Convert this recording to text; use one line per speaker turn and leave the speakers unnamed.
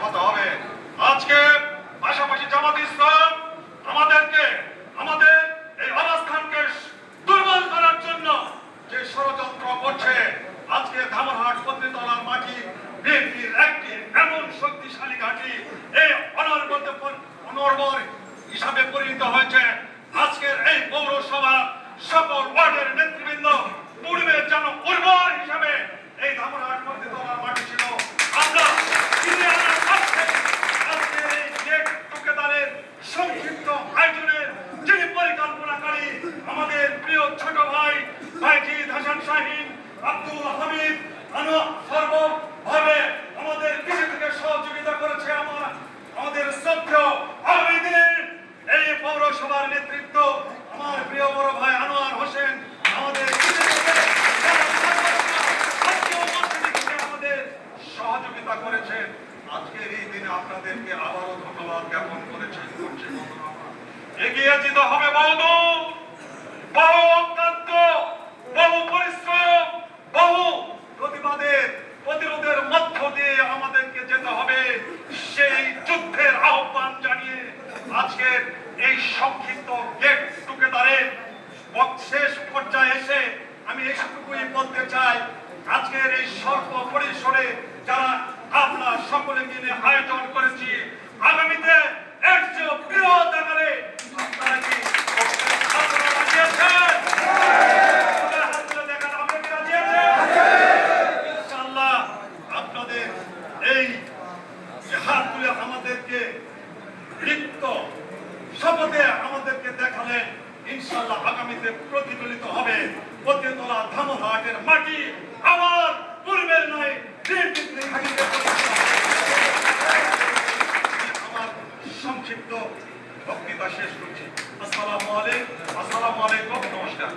হতে হবে। আজকে পাশাপাশি জামাত ইসলাম আমাদেরকে আমাদের এই অবস্থানকে দুর্বল করার জন্য যে ষড়যন্ত্র করছে, আজকে ধামরহাট পত্নীতলার মাটি বিএনপির একটি এমন শক্তিশালী ঘাঁটি এই অনর্বর হিসাবে পরিণত হয়েছে। আজকের এই পৌরসভা সকল ওয়ার্ডের নেতৃবৃন্দ পূর্বের যেন উর্বর হিসাবে এই ধামরহাট পত্নীতলার মাটি ছিল। আমরা ফিরিয়ে আনার স্বার্থে আজকের এই গেট টুকেদারের সংক্ষিপ্ত আয়োজনের যিনি পরিকল্পনাকারী আমাদের প্রিয় ছোট ভাই ভাইজিদ হাসান শাহীন, আব্দুল হামিদ সর্বভাবে আমাদের কৃষি থেকে সহযোগিতা করেছে। আমাদের শ্রদ্ধেয় আগামী দিনের এই পৌরসভার নেতৃত্ব আমার প্রিয় বড় ভাই আনোয়ার হোসেন আমাদের আমাদের সহযোগিতা করেছেন। আজকের এই দিনে আপনাদেরকে আবারও ধন্যবাদ জ্ঞাপন করেছেন। এগিয়ে যেতে হবে বহু অক্লান্ত, বহু পরিশ্রম, বহু প্রতিরোধের মধ্য দিয়ে আমাদেরকে যেতে হবে। সেই যুদ্ধের আহ্বান জানিয়ে আজকের এই সংক্ষিপ্ত গেট টুকেদারের শেষ পর্যায়ে এসে আমি এইটুকুই বলতে চাই, আজকের এই স্বল্প পরিসরে যারা আমরা সকলে মিলে আয়োজন করেছি, আগামীতে এর চেয়ে বৃহৎ আকারে আপনারা কি ইনশাআল্লাহ আপনাদের এই হাত তুলে আমাদেরকে লিপ্ত শপথে আমাদেরকে দেখালেন। ইনশাআল্লাহ আগামীতে প্রতিফলিত হবে পতিতলা ধামরহাটের মাটি আবার পূর্বের নয় আমার সংক্ষিপ্ত বক্তৃতা শেষ করছি। আসসালামু আলাইকুম, নমস্কার।